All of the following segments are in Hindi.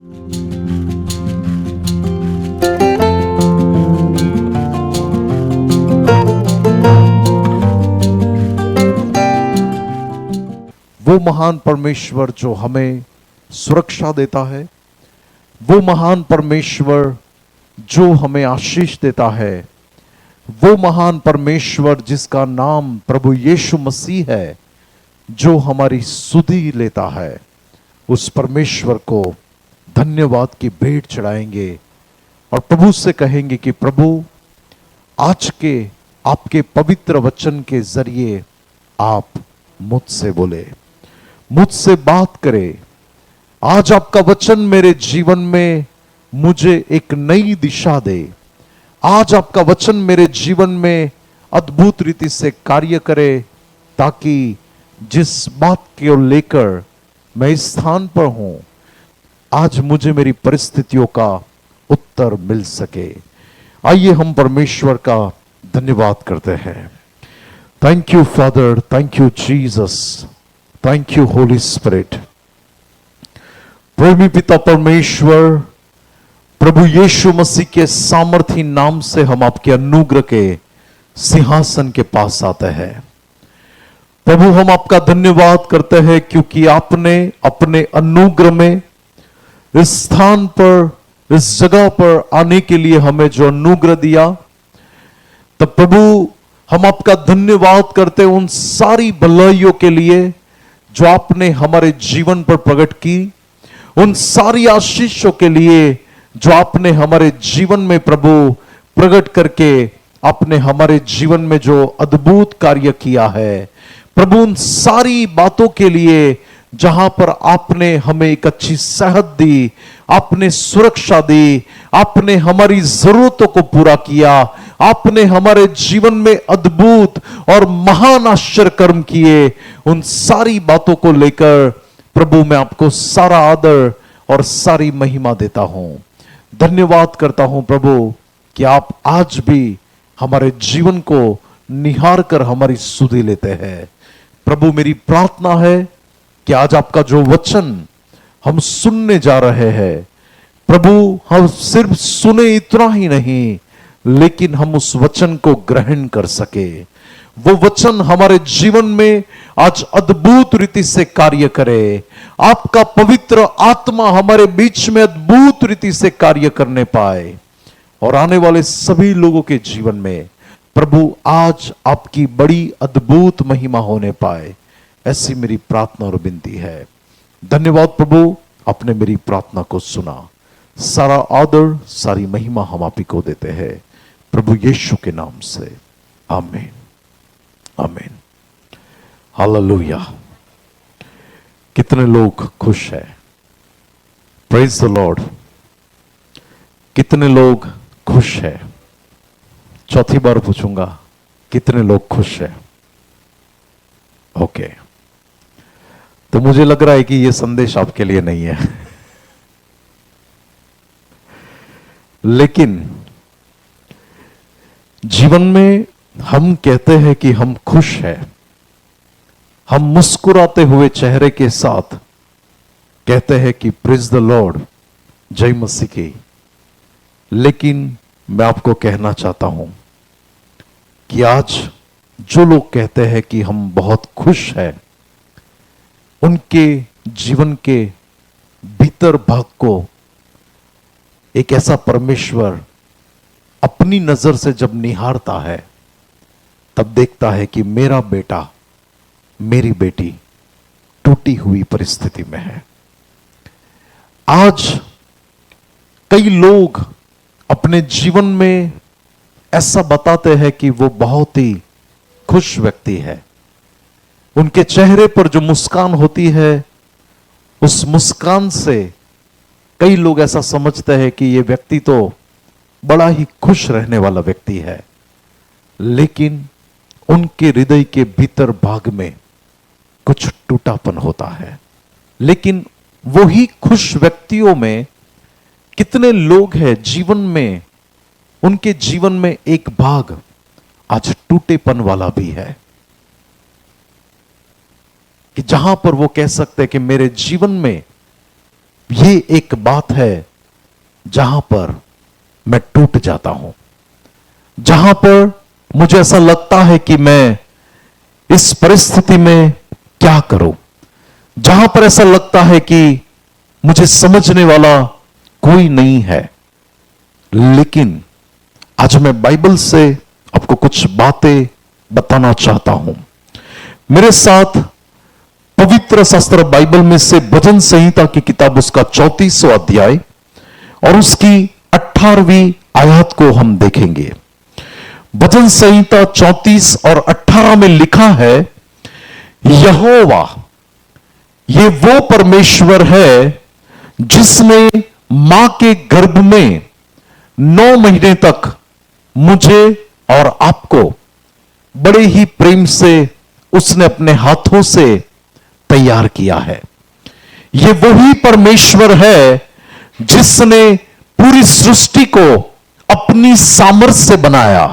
वो महान परमेश्वर जो हमें सुरक्षा देता है, वो महान परमेश्वर जो हमें आशीष देता है, वो महान परमेश्वर जिसका नाम प्रभु यीशु मसीह है, जो हमारी सुधि लेता है, उस परमेश्वर को धन्यवाद की भेंट चढ़ाएंगे और प्रभु से कहेंगे कि प्रभु, आज के आपके पवित्र वचन के जरिए आप मुझसे बोले, मुझसे बात करें। आज आपका वचन मेरे जीवन में मुझे एक नई दिशा दे। आज आपका वचन मेरे जीवन में अद्भुत रीति से कार्य करे, ताकि जिस बात को लेकर मैं इस स्थान पर हूं, आज मुझे मेरी परिस्थितियों का उत्तर मिल सके। आइए हम परमेश्वर का धन्यवाद करते हैं। Thank you father, thank you Jesus, thank you Holi spirit. प्रेमी पिता परमेश्वर, प्रभु यीशु मसीह के सामर्थी नाम से हम आपके अनुग्रह के सिंहासन के पास आते हैं। प्रभु, हम आपका धन्यवाद करते हैं क्योंकि आपने अपने अनुग्रह में इस स्थान पर, इस जगह पर आने के लिए हमें जो अनुग्रह दिया, तब प्रभु हम आपका धन्यवाद करते हैं उन सारी भलाइयों के लिए जो आपने हमारे जीवन पर प्रकट की, उन सारी आशीषों के लिए जो आपने हमारे जीवन में प्रभु प्रकट करके आपने हमारे जीवन में जो अद्भुत कार्य किया है। प्रभु, उन सारी बातों के लिए जहां पर आपने हमें एक अच्छी सेहत दी, आपने सुरक्षा दी, आपने हमारी जरूरतों को पूरा किया, आपने हमारे जीवन में अद्भुत और महान आश्चर्य कर्म किए, उन सारी बातों को लेकर प्रभु मैं आपको सारा आदर और सारी महिमा देता हूं। धन्यवाद करता हूं प्रभु कि आप आज भी हमारे जीवन को निहार कर हमारी सुधि लेते हैं। प्रभु, मेरी प्रार्थना है कि आज आपका जो वचन हम सुनने जा रहे हैं, प्रभु हम सिर्फ सुने इतना ही नहीं, लेकिन हम उस वचन को ग्रहण कर सके। वो वचन हमारे जीवन में आज अद्भुत रीति से कार्य करे। आपका पवित्र आत्मा हमारे बीच में अद्भुत रीति से कार्य करने पाए और आने वाले सभी लोगों के जीवन में प्रभु आज आपकी बड़ी अद्भुत महिमा होने पाए, ऐसी मेरी प्रार्थना और विनती है। धन्यवाद प्रभु, आपने मेरी प्रार्थना को सुना। सारा आदर, सारी महिमा हम आप ही को देते हैं, प्रभु यीशु के नाम से, आमीन, आमीन, हालेलुया। कितने लोग खुश हैं? Praise the Lord. कितने लोग खुश हैं? चौथी बार पूछूंगा, कितने लोग खुश हैं? ओके, तो मुझे लग रहा है कि यह संदेश आपके लिए नहीं है, लेकिन जीवन में हम कहते हैं कि हम खुश हैं, हम मुस्कुराते हुए चेहरे के साथ कहते हैं कि प्रेज द लॉर्ड, जय मसीह की। लेकिन मैं आपको कहना चाहता हूं कि आज जो लोग कहते हैं कि हम बहुत खुश हैं, उनके जीवन के भीतर भाग को एक ऐसा परमेश्वर अपनी नजर से जब निहारता है, तब देखता है कि मेरा बेटा, मेरी बेटी टूटी हुई परिस्थिति में है। आज कई लोग अपने जीवन में ऐसा बताते हैं कि वो बहुत ही खुश व्यक्ति है। उनके चेहरे पर जो मुस्कान होती है, उस मुस्कान से कई लोग ऐसा समझते हैं कि ये व्यक्ति तो बड़ा ही खुश रहने वाला व्यक्ति है, लेकिन उनके हृदय के भीतर भाग में कुछ टूटापन होता है। लेकिन वही खुश व्यक्तियों में कितने लोग हैं जीवन में, उनके जीवन में एक भाग आज टूटेपन वाला भी है, कि जहां पर वो कह सकते हैं कि मेरे जीवन में ये एक बात है जहां पर मैं टूट जाता हूं, जहां पर मुझे ऐसा लगता है कि मैं इस परिस्थिति में क्या करूं, जहां पर ऐसा लगता है कि मुझे समझने वाला कोई नहीं है। लेकिन आज मैं बाइबल से आपको कुछ बातें बताना चाहता हूं। मेरे साथ पवित्र शास्त्र बाइबल में से भजन संहिता की किताब उसका 34वां अध्याय और उसकी 18वीं आयत को हम देखेंगे। भजन संहिता 34 और 18 में लिखा है, यहोवा ये वो परमेश्वर है जिसने मां के गर्भ में 9 महीने तक मुझे और आपको बड़े ही प्रेम से उसने अपने हाथों से तैयार किया है। यह वही परमेश्वर है जिसने पूरी सृष्टि को अपनी सामर्थ्य से बनाया।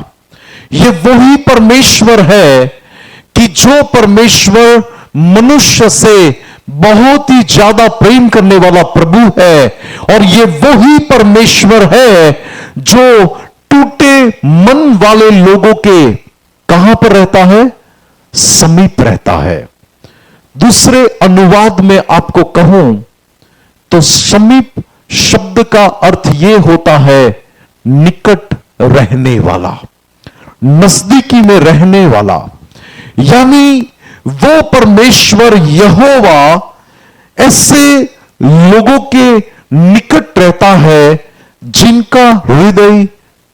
यह वही परमेश्वर है कि जो परमेश्वर मनुष्य से बहुत ही ज्यादा प्रेम करने वाला प्रभु है, और यह वही परमेश्वर है जो टूटे मन वाले लोगों के कहां पर रहता है, समीप रहता है। दूसरे अनुवाद में आपको कहूं तो समीप शब्द का अर्थ यह होता है निकट रहने वाला, नजदीकी में रहने वाला। यानी वो परमेश्वर यहोवा ऐसे लोगों के निकट रहता है जिनका हृदय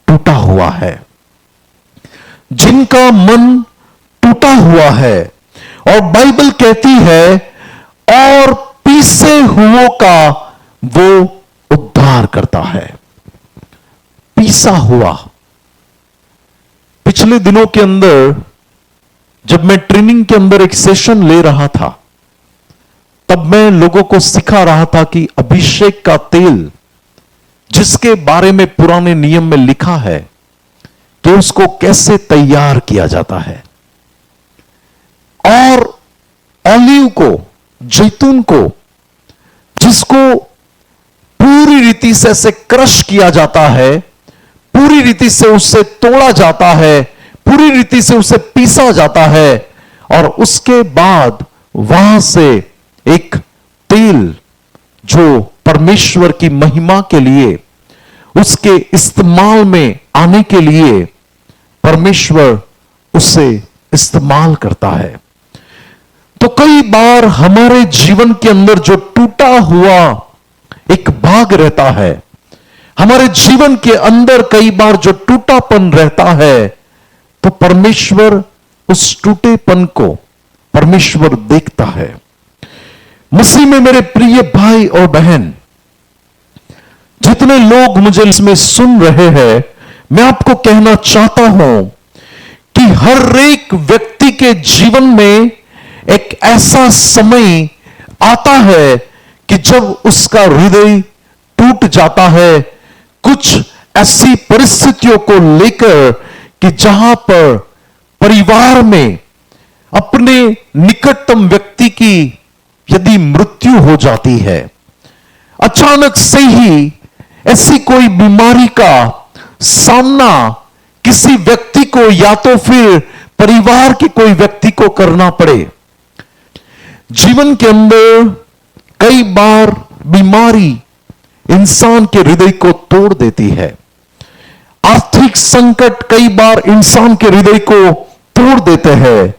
टूटा हुआ है, जिनका मन टूटा हुआ है। और बाइबल कहती है और पीसे हुओं का वो उद्धार करता है। पीसा हुआ, पिछले दिनों के अंदर जब मैं ट्रेनिंग के अंदर एक सेशन ले रहा था, तब मैं लोगों को सिखा रहा था कि अभिषेक का तेल जिसके बारे में पुराने नियम में लिखा है कि उसको कैसे तैयार किया जाता है, और ऑलिव को, जैतून को, जिसको पूरी रीति से ऐसे क्रश किया जाता है, पूरी रीति से उससे तोड़ा जाता है, पूरी रीति से उसे पीसा जाता है, और उसके बाद वहां से एक तेल जो परमेश्वर की महिमा के लिए, उसके इस्तेमाल में आने के लिए परमेश्वर उसे इस्तेमाल करता है। तो कई बार हमारे जीवन के अंदर जो टूटा हुआ एक भाग रहता है, हमारे जीवन के अंदर कई बार जो टूटापन रहता है, तो परमेश्वर उस टूटेपन को परमेश्वर देखता है। मसीह में मेरे प्रिय भाई और बहन, जितने लोग मुझे इसमें सुन रहे हैं, मैं आपको कहना चाहता हूं कि हर एक व्यक्ति के जीवन में एक ऐसा समय आता है कि जब उसका हृदय टूट जाता है, कुछ ऐसी परिस्थितियों को लेकर कि जहां पर परिवार में अपने निकटतम व्यक्ति की यदि मृत्यु हो जाती है, अचानक से ही ऐसी कोई बीमारी का सामना किसी व्यक्ति को या तो फिर परिवार के कोई व्यक्ति को करना पड़े। जीवन के अंदर कई बार बीमारी इंसान के हृदय को तोड़ देती है। आर्थिक संकट कई बार इंसान के हृदय को तोड़ देते हैं।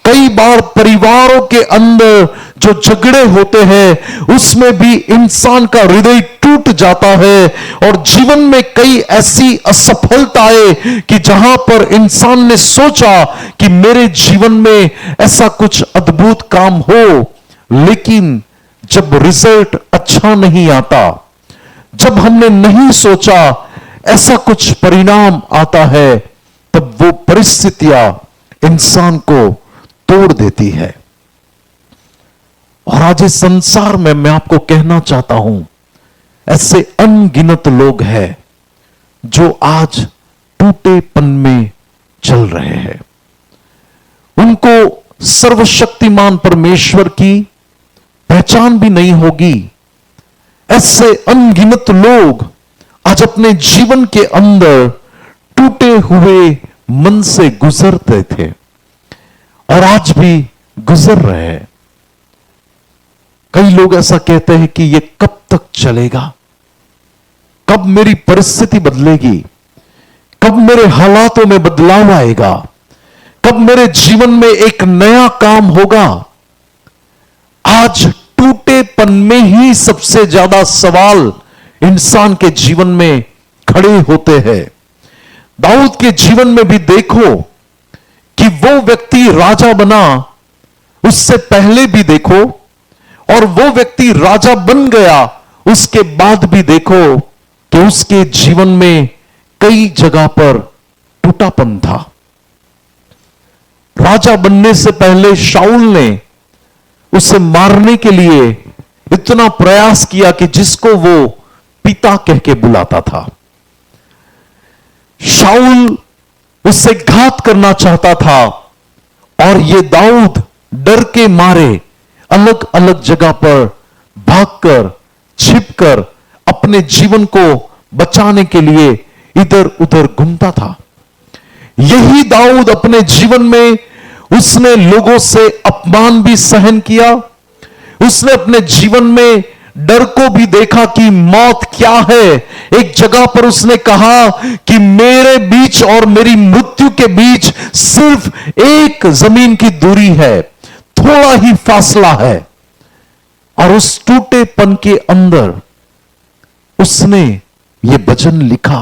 कई बार परिवारों के अंदर जो झगड़े होते हैं, उसमें भी इंसान का हृदय टूट जाता है, और जीवन में कई ऐसी असफलताएं कि जहां पर इंसान ने सोचा कि मेरे जीवन में ऐसा कुछ अद्भुत काम हो, लेकिन जब रिजल्ट अच्छा नहीं आता, जब हमने नहीं सोचा ऐसा कुछ परिणाम आता है, तब वो परिस्थितियां इंसान को तोड़ देती है। और आज इस संसार में मैं आपको कहना चाहता हूं, ऐसे अनगिनत लोग हैं जो आज टूटेपन में चल रहे हैं। उनको सर्वशक्तिमान परमेश्वर की पहचान भी नहीं होगी, ऐसे अनगिनत लोग आज अपने जीवन के अंदर टूटे हुए मन से गुजरते थे और आज भी गुजर रहे हैं। कई लोग ऐसा कहते हैं कि यह कब तक चलेगा, कब मेरी परिस्थिति बदलेगी, कब मेरे हालातों में बदलाव आएगा, कब मेरे जीवन में एक नया काम होगा। आज टूटेपन में ही सबसे ज्यादा सवाल इंसान के जीवन में खड़े होते हैं। दाऊद के जीवन में भी देखो कि वो व्यक्ति राजा बना, उससे पहले भी देखो, और वो व्यक्ति राजा बन गया उसके बाद भी देखो कि उसके जीवन में कई जगह पर टूटापन था। राजा बनने से पहले शाऊल ने उसे मारने के लिए इतना प्रयास किया कि जिसको वो पिता कह के बुलाता था। शाऊल उससे घात करना चाहता था और ये दाऊद डर के मारे अलग अलग जगह पर भागकर, छिपकर अपने जीवन को बचाने के लिए इधर उधर घूमता था। यही दाऊद अपने जीवन में उसने लोगों से अपमान भी सहन किया, उसने अपने जीवन में डर को भी देखा कि मौत क्या है। एक जगह पर उसने कहा कि मेरे बीच और मेरी मृत्यु के बीच सिर्फ एक जमीन की दूरी है, थोड़ा ही फासला है। और उस टूटेपन के अंदर उसने ये भजन लिखा।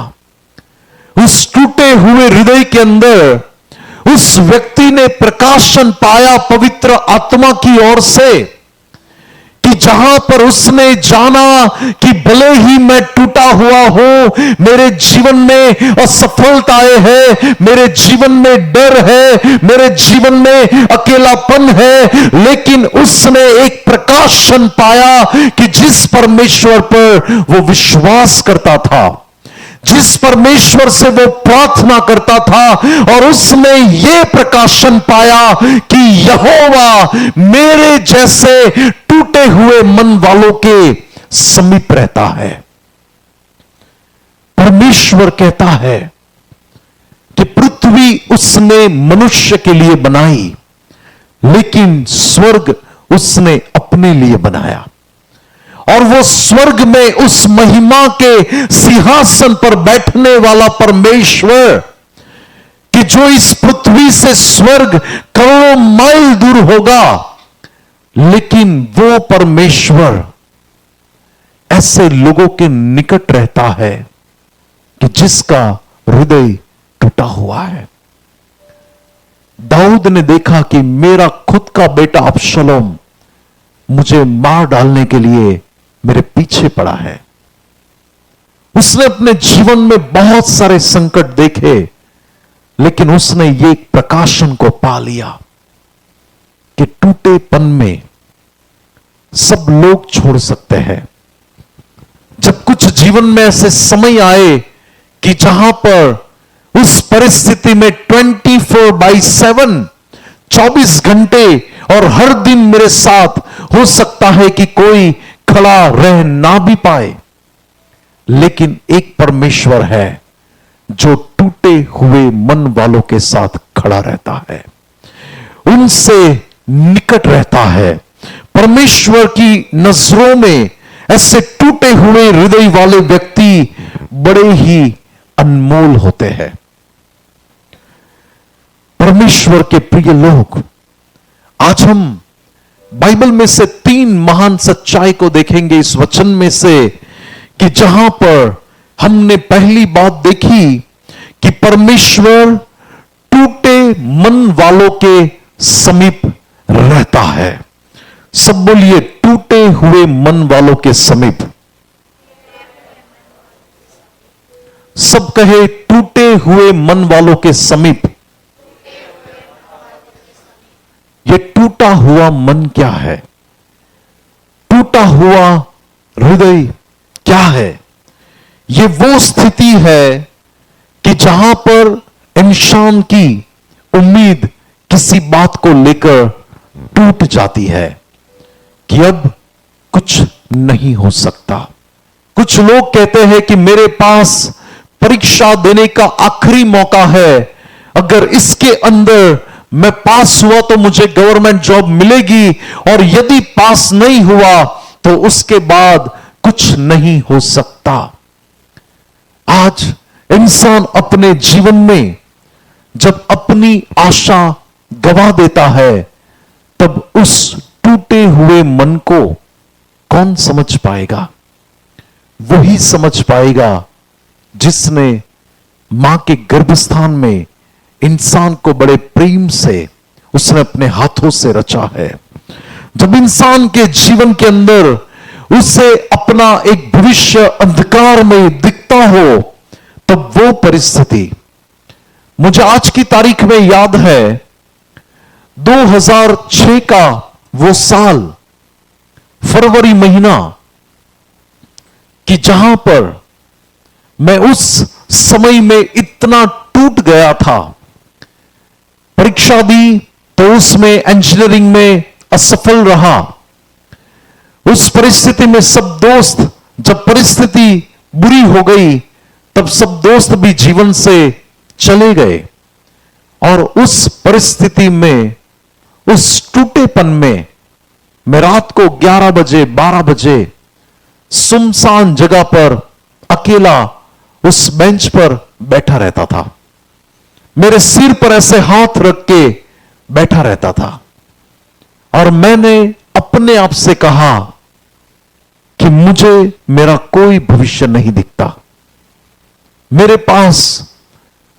उस टूटे हुए हृदय के अंदर उस व्यक्ति ने प्रकाशन पाया पवित्र आत्मा की ओर से, कि जहां पर उसने जाना कि भले ही मैं टूटा हुआ हूं, मेरे जीवन में असफलताएं हैं, मेरे जीवन में डर है, मेरे जीवन में अकेलापन है, लेकिन उसने एक प्रकाशन पाया कि जिस परमेश्वर पर वो विश्वास करता था, जिस परमेश्वर से वो प्रार्थना करता था, और उसने ये प्रकाशन पाया कि यहोवा मेरे जैसे टूटे हुए मन वालों के समीप रहता है। परमेश्वर कहता है कि पृथ्वी उसने मनुष्य के लिए बनाई, लेकिन स्वर्ग उसने अपने लिए बनाया। और वो स्वर्ग में उस महिमा के सिंहासन पर बैठने वाला परमेश्वर, कि जो इस पृथ्वी से स्वर्ग करोड़ों माइल दूर होगा, लेकिन वो परमेश्वर ऐसे लोगों के निकट रहता है कि जिसका हृदय टूटा हुआ है। दाऊद ने देखा कि मेरा खुद का बेटा अबशलोम मुझे मार डालने के लिए मेरे पीछे पड़ा है। उसने अपने जीवन में बहुत सारे संकट देखे, लेकिन उसने ये प्रकाशन को पा लिया कि टूटेपन में सब लोग छोड़ सकते हैं। जब कुछ जीवन में ऐसे समय आए कि जहां पर उस परिस्थिति में 24/7 24 घंटे और हर दिन मेरे साथ हो सकता है कि कोई खड़ा रह ना भी पाए, लेकिन एक परमेश्वर है जो टूटे हुए मन वालों के साथ खड़ा रहता है, उनसे निकट रहता है। परमेश्वर की नजरों में ऐसे टूटे हुए हृदय वाले व्यक्ति बड़े ही अनमोल होते हैं। परमेश्वर के प्रिय लोग, आज हम बाइबल में से 3 महान सच्चाई को देखेंगे इस वचन में से, कि जहां पर हमने पहली बात देखी कि परमेश्वर टूटे मन वालों के समीप रहता है। सब बोलिए, टूटे हुए मन वालों के समीप। सब कहे, टूटे हुए मन वालों के समीप। ये टूटा हुआ मन क्या है? टूटा हुआ हृदय क्या है? ये वो स्थिति है कि जहां पर इंसान की उम्मीद किसी बात को लेकर टूट जाती है कि अब कुछ नहीं हो सकता, कुछ लोग कहते हैं कि मेरे पास परीक्षा देने का आखिरी मौका है, अगर इसके अंदर मैं पास हुआ तो मुझे गवर्नमेंट जॉब मिलेगी, और यदि पास नहीं हुआ तो उसके बाद कुछ नहीं हो सकता। आज इंसान अपने जीवन में जब अपनी आशा गवा देता है, तब उस टूटे हुए मन को कौन समझ पाएगा? वही समझ पाएगा जिसने मां के गर्भस्थान में इंसान को बड़े प्रेम से उसने अपने हाथों से रचा है। जब इंसान के जीवन के अंदर उसे अपना एक भविष्य अंधकार में दिखता हो, तब वो परिस्थिति, मुझे आज की तारीख में याद है 2006 का वो साल, फरवरी महीना, कि जहां पर मैं उस समय में इतना टूट गया था। परीक्षा दी तो उसमें इंजीनियरिंग में असफल रहा। उस परिस्थिति में सब दोस्त, जब परिस्थिति बुरी हो गई तब सब दोस्त भी जीवन से चले गए, और उस परिस्थिति में, उस टूटेपन में मैं रात को 11 बजे 12 बजे सुनसान जगह पर अकेला उस बेंच पर बैठा रहता था। मेरे सिर पर ऐसे हाथ रख के बैठा रहता था, और मैंने अपने आप से कहा कि मुझे मेरा कोई भविष्य नहीं दिखता। मेरे पास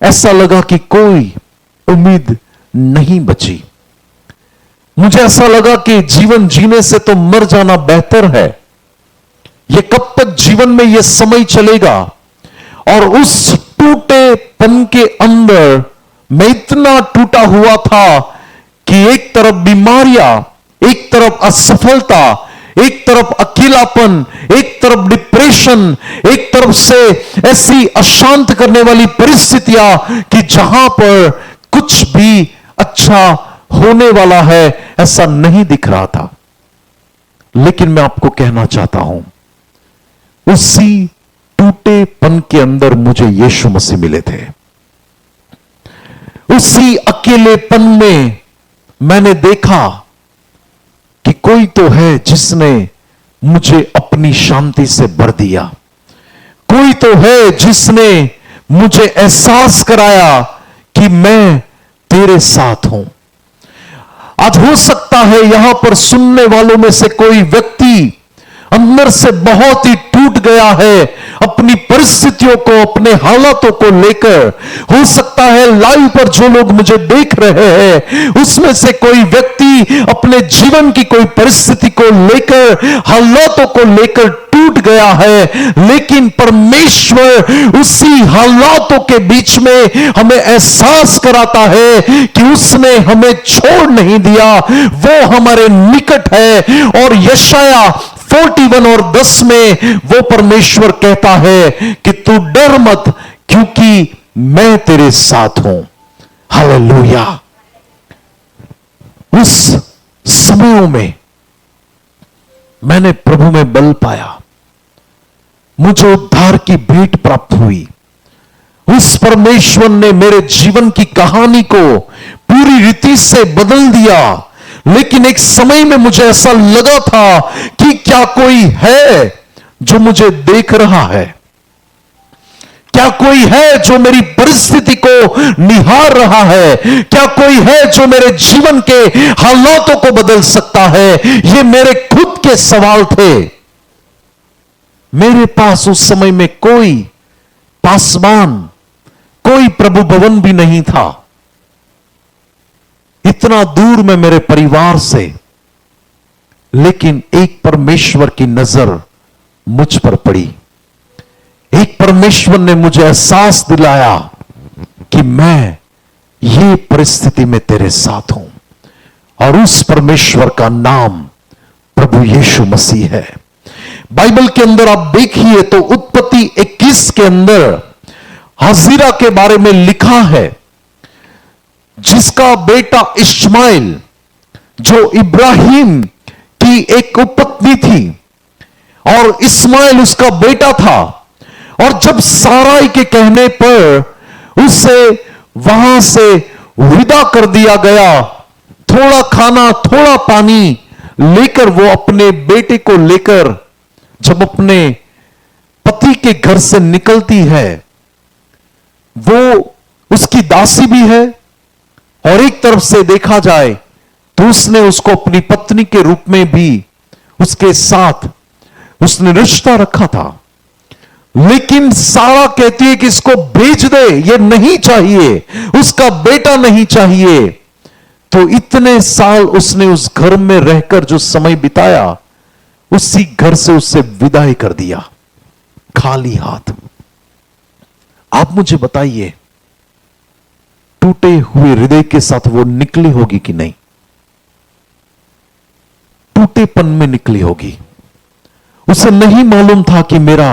ऐसा लगा कि कोई उम्मीद नहीं बची। मुझे ऐसा लगा कि जीवन जीने से तो मर जाना बेहतर है। ये कब तक जीवन में ये समय चलेगा? और उस टूटेपन के अंदर मैं इतना टूटा हुआ था कि एक तरफ बीमारियां, एक तरफ असफलता, एक तरफ अकेलापन, एक तरफ डिप्रेशन, एक तरफ से ऐसी अशांत करने वाली परिस्थितियां कि जहां पर कुछ भी अच्छा होने वाला है ऐसा नहीं दिख रहा था। लेकिन मैं आपको कहना चाहता हूं, उसी टूटेपन के अंदर मुझे यीशु मसीह मिले थे। उसी अकेलेपन में मैंने देखा कि कोई तो है जिसने मुझे अपनी शांति से भर दिया। कोई तो है जिसने मुझे एहसास कराया कि मैं तेरे साथ हूं। आज हो सकता है यहां पर सुनने वालों में से कोई व्यक्ति अंदर से बहुत ही टूट गया है अपनी परिस्थितियों को, अपने हालातों को लेकर। हो सकता है लाइव पर जो लोग मुझे देख रहे हैं उसमें से कोई व्यक्ति अपने जीवन की कोई परिस्थिति को लेकर, हालातों को लेकर टूट गया है। लेकिन परमेश्वर उसी हालातों के बीच में हमें एहसास कराता है कि उसने हमें छोड़ नहीं दिया, वो हमारे निकट है। और यशाया 41 और 10 में वो परमेश्वर कहता है कि तू डर मत, क्योंकि मैं तेरे साथ हूं। हालेलुया। उस समयों में मैंने प्रभु में बल पाया, मुझे उद्धार की भेंट प्राप्त हुई। उस परमेश्वर ने मेरे जीवन की कहानी को पूरी रीति से बदल दिया। लेकिन एक समय में मुझे ऐसा लगा था कि क्या कोई है जो मुझे देख रहा है? क्या कोई है जो मेरी परिस्थिति को निहार रहा है? क्या कोई है जो मेरे जीवन के हालातों को बदल सकता है? ये मेरे खुद के सवाल थे। मेरे पास उस समय में कोई पासवान, कोई प्रभु भवन भी नहीं था। इतना दूर में मेरे परिवार से, लेकिन एक परमेश्वर की नजर मुझ पर पड़ी। एक परमेश्वर ने मुझे एहसास दिलाया कि मैं ये परिस्थिति में तेरे साथ हूं, और उस परमेश्वर का नाम प्रभु यीशु मसीह है। बाइबल के अंदर आप देखिए तो उत्पत्ति 21 के अंदर हाजिरा के बारे में लिखा है, जिसका बेटा इश्माइल, जो इब्राहिम की एक उपपत्नी थी, और इस्माइल उसका बेटा था। और जब साराई के कहने पर उसे वहां से विदा कर दिया गया, थोड़ा खाना थोड़ा पानी लेकर वो अपने बेटे को लेकर जब अपने पति के घर से निकलती है, वो उसकी दासी भी है और एक तरफ से देखा जाए तो उसने उसको अपनी पत्नी के रूप में भी उसके साथ उसने रिश्ता रखा था। लेकिन सारा कहती है कि इसको भेज दे, ये नहीं चाहिए, उसका बेटा नहीं चाहिए। तो इतने साल उसने उस घर में रहकर जो समय बिताया, उसी घर से उससे विदाई कर दिया खाली हाथ। आप मुझे बताइए, टूटे हुए हृदय के साथ वो निकली होगी कि नहीं? टूटेपन में निकली होगी। उसे नहीं मालूम था कि मेरा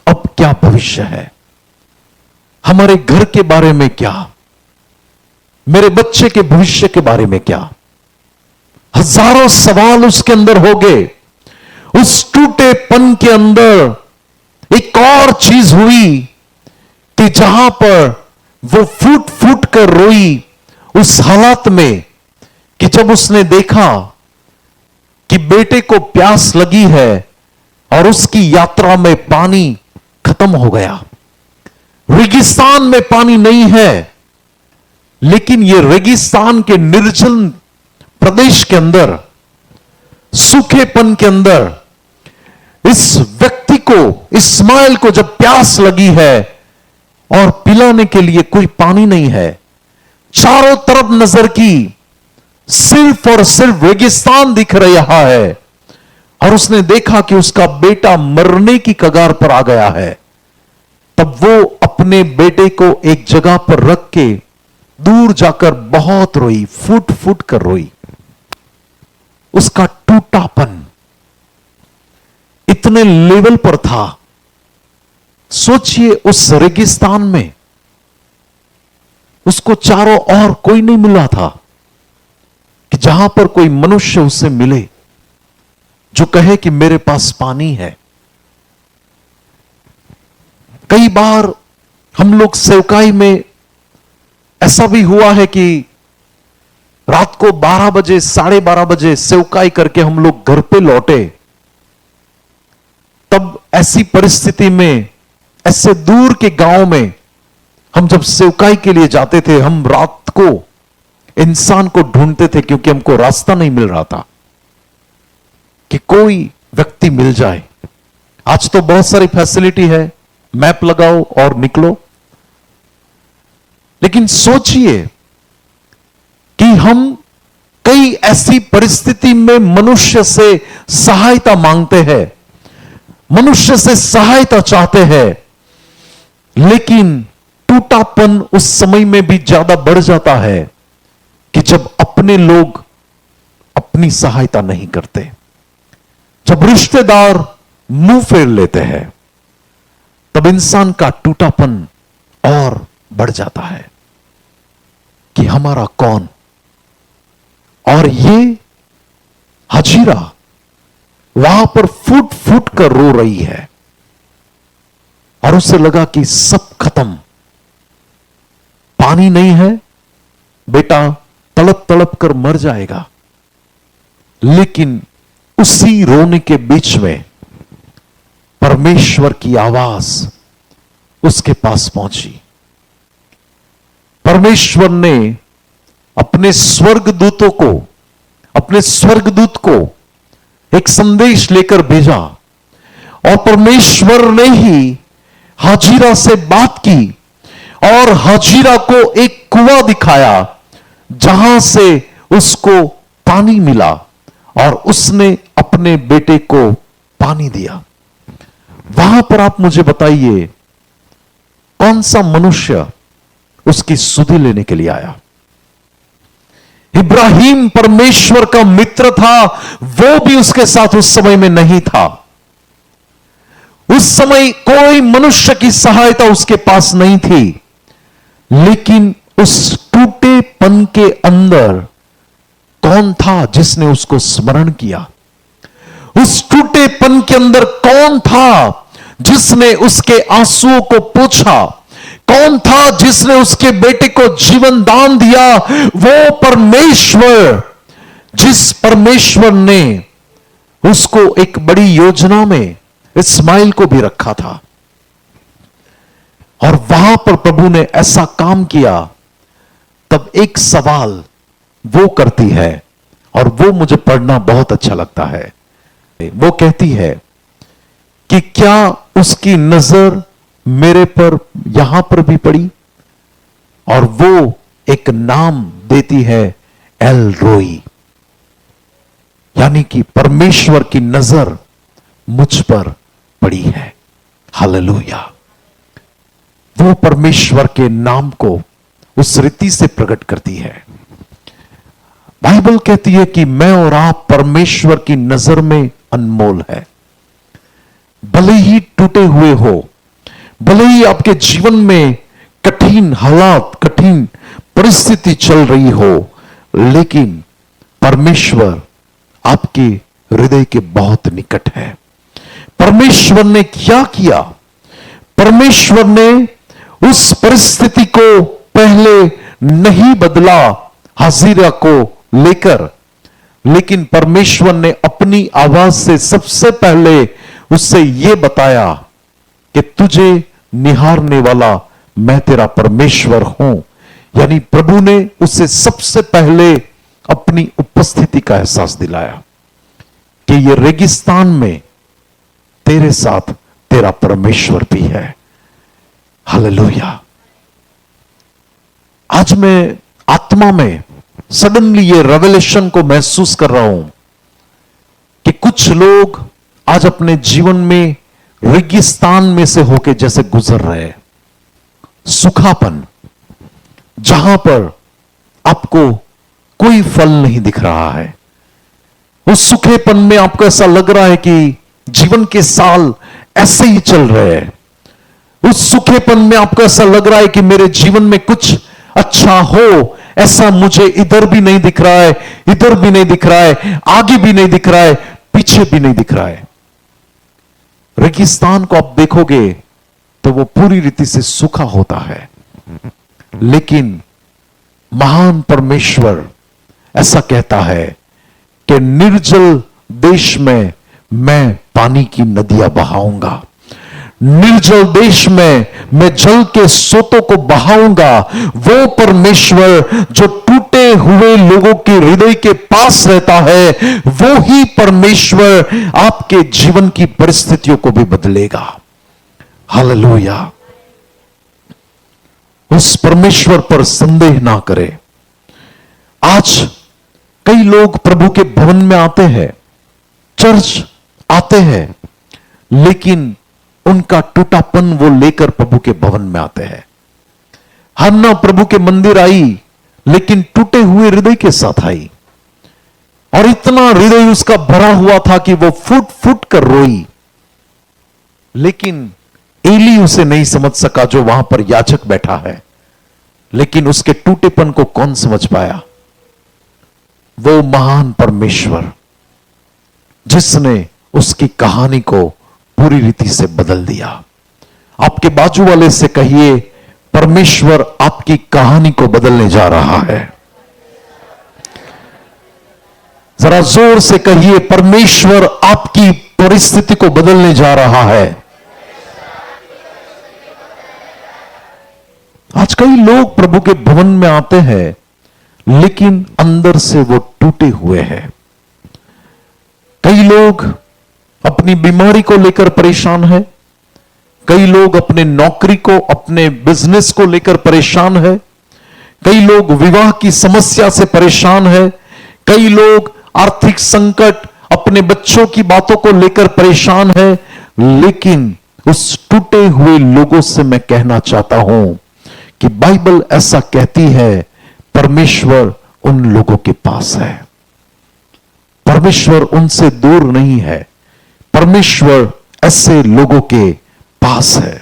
अब क्या भविष्य है, हमारे घर के बारे में क्या, मेरे बच्चे के भविष्य के बारे में क्या। हजारों सवाल उसके अंदर हो गए। उस टूटेपन के अंदर एक और चीज हुई कि जहां पर वो फूट फूट कर रोई उस हालात में कि जब उसने देखा कि बेटे को प्यास लगी है और उसकी यात्रा में पानी खत्म हो गया। रेगिस्तान में पानी नहीं है, लेकिन यह रेगिस्तान के निर्जन प्रदेश के अंदर, सूखेपन के अंदर इस व्यक्ति को, इस्माइल को जब प्यास लगी है और पिलाने के लिए कोई पानी नहीं है, चारों तरफ नजर की, सिर्फ और सिर्फ रेगिस्तान दिख रहा है और उसने देखा कि उसका बेटा मरने की कगार पर आ गया है। तब वो अपने बेटे को एक जगह पर रख के दूर जाकर बहुत रोई, फूट फूट कर रोई। उसका टूटापन इतने लेवल पर था। सोचिए, उस रेगिस्तान में उसको चारों ओर कोई नहीं मिला था कि जहां पर कोई मनुष्य उसे मिले जो कहे कि मेरे पास पानी है। कई बार हम लोग सेवकाई में ऐसा भी हुआ है कि रात को 12 बजे, 12:30 बजे सेवकाई करके हम लोग घर पे लौटे। तब ऐसी परिस्थिति में, ऐसे दूर के गांव में हम जब सेवकाई के लिए जाते थे, हम रात को इंसान को ढूंढते थे क्योंकि हमको रास्ता नहीं मिल रहा था कि कोई व्यक्ति मिल जाए। आज तो बहुत सारी फैसिलिटी है, मैप लगाओ और निकलो। लेकिन सोचिए कि हम कई ऐसी परिस्थिति में मनुष्य से सहायता मांगते हैं, मनुष्य से सहायता चाहते हैं, लेकिन टूटापन उस समय में भी ज्यादा बढ़ जाता है कि जब अपने लोग अपनी सहायता नहीं करते, जब रिश्तेदार मुंह फेर लेते हैं, तब इंसान का टूटापन और बढ़ जाता है कि हमारा कौन। और ये हजीरा वहां पर फूट फूट कर रो रही है और उसे लगा कि सब खत्म, पानी नहीं है, बेटा तड़प तड़प कर मर जाएगा। लेकिन उसी रोने के बीच में परमेश्वर की आवाज उसके पास पहुंची। परमेश्वर ने अपने स्वर्गदूतों को, अपने स्वर्गदूत को एक संदेश लेकर भेजा और परमेश्वर ने ही हाजिरा से बात की और हाजिरा को एक कुआं दिखाया जहां से उसको पानी मिला और उसने अपने बेटे को पानी दिया। वहां पर आप मुझे बताइए, कौन सा मनुष्य उसकी सुधि लेने के लिए आया? इब्राहिम परमेश्वर का मित्र था, वो भी उसके साथ उस समय में नहीं था। उस समय कोई मनुष्य की सहायता उसके पास नहीं थी। लेकिन उस टूटेपन के अंदर कौन था जिसने उसको स्मरण किया? उस टूटेपन के अंदर कौन था जिसने उसके आंसुओं को पोंछा? कौन था जिसने उसके बेटे को जीवन दान दिया? वो परमेश्वर, जिस परमेश्वर ने उसको एक बड़ी योजना में इस्माइल को भी रखा था। और वहां पर प्रभु ने ऐसा काम किया। तब एक सवाल वो करती है, और वो मुझे पढ़ना बहुत अच्छा लगता है। वो कहती है कि क्या उसकी नजर मेरे पर यहां पर भी पड़ी? और वो एक नाम देती है, एल रोई, यानी कि परमेश्वर की नजर मुझ पर पड़ी है। हालेलुया। वो परमेश्वर के नाम को उस रीति से प्रकट करती है। बाइबल कहती है कि मैं और आप परमेश्वर की नजर में अनमोल है। भले ही टूटे हुए हो, भले ही आपके जीवन में कठिन हालात, कठिन परिस्थिति चल रही हो, लेकिन परमेश्वर आपके हृदय के बहुत निकट है। परमेश्वर ने क्या किया? परमेश्वर ने उस परिस्थिति को पहले नहीं बदला हाजिरा को लेकर, लेकिन परमेश्वर ने अपनी आवाज से सबसे पहले उससे यह बताया कि तुझे निहारने वाला मैं तेरा परमेश्वर हूं। यानी प्रभु ने उसे सबसे पहले अपनी उपस्थिति का एहसास दिलाया कि ये रेगिस्तान में तेरे साथ तेरा परमेश्वर भी है। हालेलुया। आज मैं आत्मा में सडनली ये रेवलेशन को महसूस कर रहा हूं कि कुछ लोग आज अपने जीवन में रेगिस्तान में से होके जैसे गुजर रहे हैं। सूखापन, जहां पर आपको कोई फल नहीं दिख रहा है। उस सूखेपन में आपको ऐसा लग रहा है कि जीवन के साल ऐसे ही चल रहे हैं। उस सूखेपन में आपको ऐसा लग रहा है कि मेरे जीवन में कुछ अच्छा हो, ऐसा मुझे इधर भी नहीं दिख रहा है, इधर भी नहीं दिख रहा है, आगे भी नहीं दिख रहा है, पीछे भी नहीं दिख रहा है। रेगिस्तान को आप देखोगे तो वो पूरी रीति से सूखा होता है, लेकिन महान परमेश्वर ऐसा कहता है कि निर्जल देश में मैं पानी की नदियां बहाऊंगा। निर्जल देश में मैं जल के सोतों को बहाऊंगा। वो परमेश्वर जो टूटे हुए लोगों के हृदय के पास रहता है, वो ही परमेश्वर आपके जीवन की परिस्थितियों को भी बदलेगा। हालेलुया। उस परमेश्वर पर संदेह ना करें। आज कई लोग प्रभु के भवन में आते हैं, चर्च आते हैं, लेकिन उनका टूटापन वो लेकर प्रभु के भवन में आते हैं। हन्ना प्रभु के मंदिर आई, लेकिन टूटे हुए हृदय के साथ आई, और इतना हृदय उसका भरा हुआ था कि वो फुट फुट कर रोई। लेकिन एली उसे नहीं समझ सका, जो वहां पर याजक बैठा है। लेकिन उसके टूटेपन को कौन समझ पाया? वो महान परमेश्वर जिसने उसकी कहानी को पूरी रीति से बदल दिया। आपके बाजू वाले से कहिए, परमेश्वर आपकी कहानी को बदलने जा रहा है। जरा जोर से कहिए, परमेश्वर आपकी परिस्थिति को बदलने जा रहा है। आज कई लोग प्रभु के भवन में आते हैं, लेकिन अंदर से वो टूटे हुए हैं। कई लोग अपनी बीमारी को लेकर परेशान है, कई लोग अपने नौकरी को, अपने बिजनेस को लेकर परेशान है, कई लोग विवाह की समस्या से परेशान है, कई लोग आर्थिक संकट, अपने बच्चों की बातों को लेकर परेशान है। लेकिन उस टूटे हुए लोगों से मैं कहना चाहता हूं कि बाइबल ऐसा कहती है, परमेश्वर उन लोगों के पास है। परमेश्वर उनसे दूर नहीं है। परमेश्वर ऐसे लोगों के पास है।